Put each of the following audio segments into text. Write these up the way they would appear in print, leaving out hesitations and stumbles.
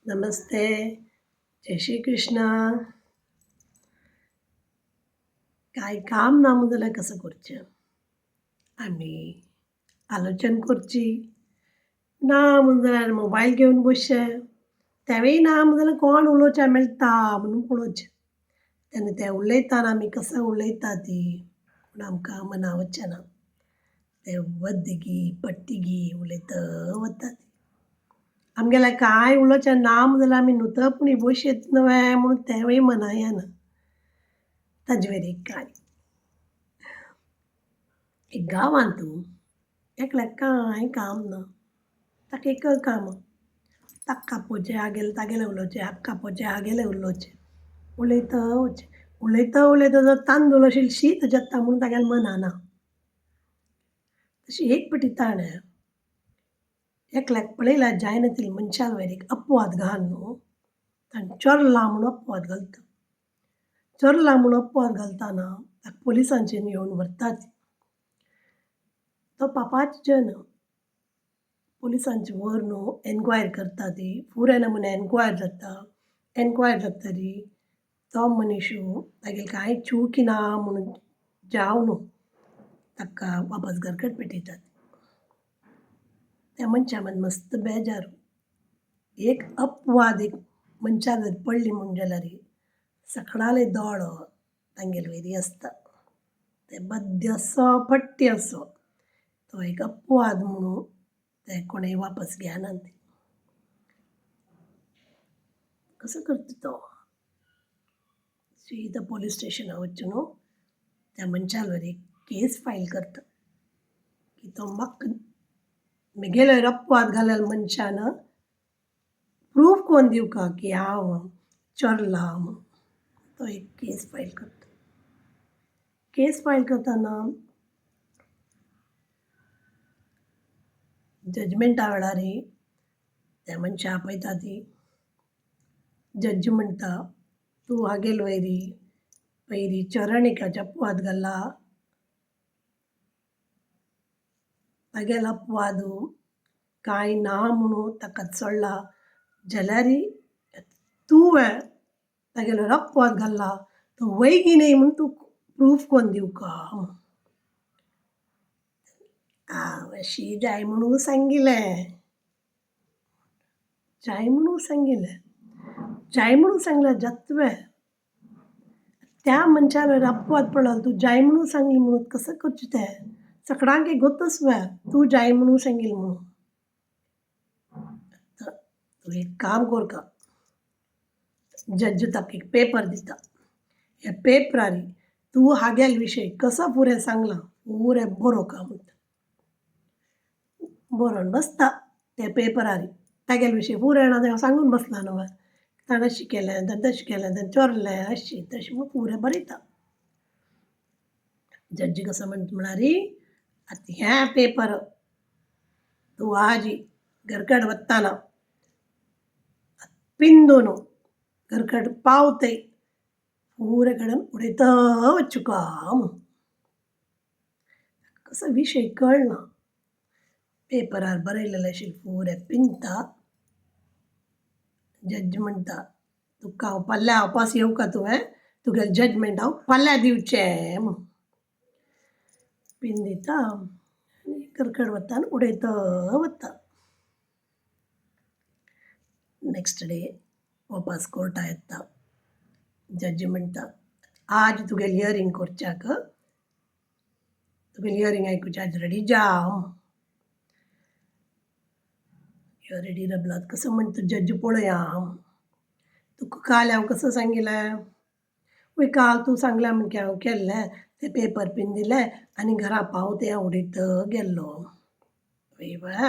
नमस्ते. जय श्री कृष्ण. काय काम নামগুলা कसं করছে? আমি আলোচনা করছি. नामगुला मोबाईल घेऊन बसছে. त्यावेळी नामगुला कोण उलोवचें मेळटा म्हणून पळोवचें. तेन्ना ते उलयताना आमी कसो उलयता ती पूण आमकां मना वचचें ना. ते वद्दगी पट्टिगी उलयत वतात. आमगेल्या कांय उलोवचें ना जाल्यार आमी नुतपणी बसयत न्हय म्हणून तेवूय मना येना. ताजे वर एक काणी. एक गांवांत एकल्याक कांय काम ना. ताका एक काम. ताक कापोवचें, तागेलें उलोवचें, हाक कापोवचें, हागेलें उलोवचें. उलयत वचचें. उलयत जर तांदूळ अशें शीत जेत्ता म्हणून तागेलें मनाना. तशी एक पाटी ताणें एकल्याक पळयल्यार जायना तरी मनशा वयर एक अपवाद घालन न्हू. ताणें चोरला म्हणून अपवाद घालता. चोरला म्हणून अपवाद घालतना ताका पुलिसांचेर येवन व्हरतात. तो पापाचो जन. पुलिसांचे व्हर न्हू एन्क्वायर करता ती. पुरे नमुने एन्क्वायर जाता. एन्क्वायर जातरी तो मनीस तागेली कांय चूक ना म्हणून जावन ताका वापस घरकट पेटयतात. त्या मनशा मदी मस्त बेजार. एक अपवाद एक मनशा जर पडली म्हणून जाल्यार सगळाले दोळो तांगेले वयरी आसता. ते बद्द असो पट्टी असो तो एक अपवाद म्हणून ते कोणेय वापस घेयनात ते. कसं करता तो? सीदा पोलीस स्टेशनार वचून त्या मनशा वयर एक केस फायल करता की तो म्हाका म्हगेले वयर अपवाद घालेल्या मनशान प्रूफ कोन्न दिवका की हांव चोरला म्हणून. तो एक केस फायल करता. केस फायल करतना जजमेंटा वेळार त्या मनशा आपयता ती. जज म्हणटा तूं हागेले वयरी पयलीं चोरणेकाचो अपवाद घाला. तागेलो अपवाद कांय ना म्हणून ताका चोडला जाल्यार तुवें तागेलो वयर अपवाद घाला तो वैगी न्हय म्हणून तूं प्रूफ कोन्न दिवका म्हणून. हांव अशी जाय म्हणून सांगिल्लें. जाय म्हणून सांगिल्लें. जाय म्हणून सांगल्यार जाता तुवें. त्या मनशा वयर अपवाद पडलो तूं जाय म्हणून सांगली म्हणून कसं करचें तें? सगळ्यांक एक गोतूच तूं जाय म्हणून सांगिल्लें म्हणून. तूं एक काम करता. जज ताका एक पेपर दिता. ह्या पेपरार तूं हागेले विशय कसो पुरें सांगला पुरें बरोवका म्हणटा. बरोवन बसता त्या पेपरार. तागेले विशय पुरें सांगून बसला न्हय. ताणें अशें केलें, ताणें तशें केलें, ताणें चोरलें अशें तशें म्हणून पुरें बरयता. जज कसो म्हणटा म्हळ्यार आतां ह्या पेपर तूं आज घरकट वताना पिंदून घरकट पावतय पुरे कडेन उडयत वचुका म्हणून. कसो विशय कळना. पेपरार बरयलेलें आशिल्लें पुरें पिंजता. जज म्हणटा तुका हांव फाल्यां वापस येवं तुवें तुगेलें जजमेंट हांव फाल्यां दिवचें म्हणून. पिन दिता आनी घरकट वता आनी उडयत वता. नेक्स्ट डे वापस कोर्टा येता. जज म्हणटा आज तुगेलें हियरींग करच्याक तुगेलें हियरींग आयकुच्याक रेडी जा. ह्यो रेडी रबलात कसो म्हणटा जज पळया. तुका काल हांव कसो सांगिल्लें? वय काल तूं सांगलें म्हणून हांव केल्लें. ते पेपर पिन दिले आनी घरा पावते हांव उडयत गेल्लो. वय बाळा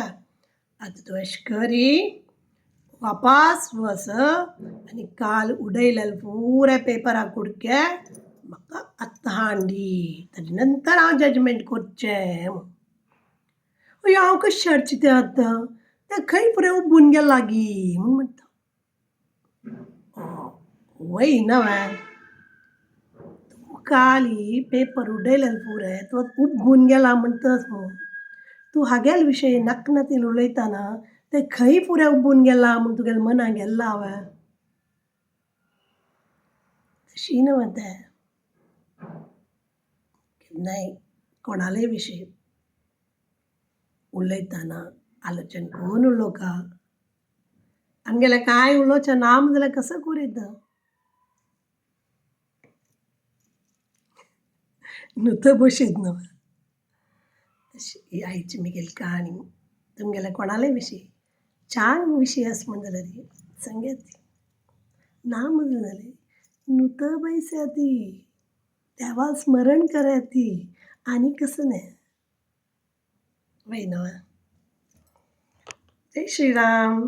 आतां तूं अशें करी वापस वच आनी काल उडयलेले पुरे पेपरा कुडके म्हाका आत्तां हाडून दी. ताजे नंतर हांव जजमेंट करचें म्हणून. अय हांव कशें हाडचें तें आतां? तें खंय फुडें उबून गेला लागीं म्हणून म्हणटा. वय न्हय. तूं काल पेपर उडयलेले पुरे तूं उबून गेला म्हणटच न्हू. तूं हागेले विशय नाका नातीन उलयतना ते खंय फुडें उबून गेला म्हूण तुगेलें मनां गेल्लो हांवें तशी न्हय तें केन्नाय कोणालेय विशीं उलयतना आलोचन करून उलोवका आमगेलें कांय उलोवचें ना म्हणलें जाल्यार कसो करीत न्हू तो बशीत न्हू तशी ही आईची म्हगेली काणी तुमगेल्या कोणालेय विशीं छान विशीं आसा म्हण जाल्यार ती सांगात ती ना म्हणलें जाल्यार न्हू बैसा ती देवा स्मरण करा ती आनी कसं न्हय वय न्हय जय श्रीराम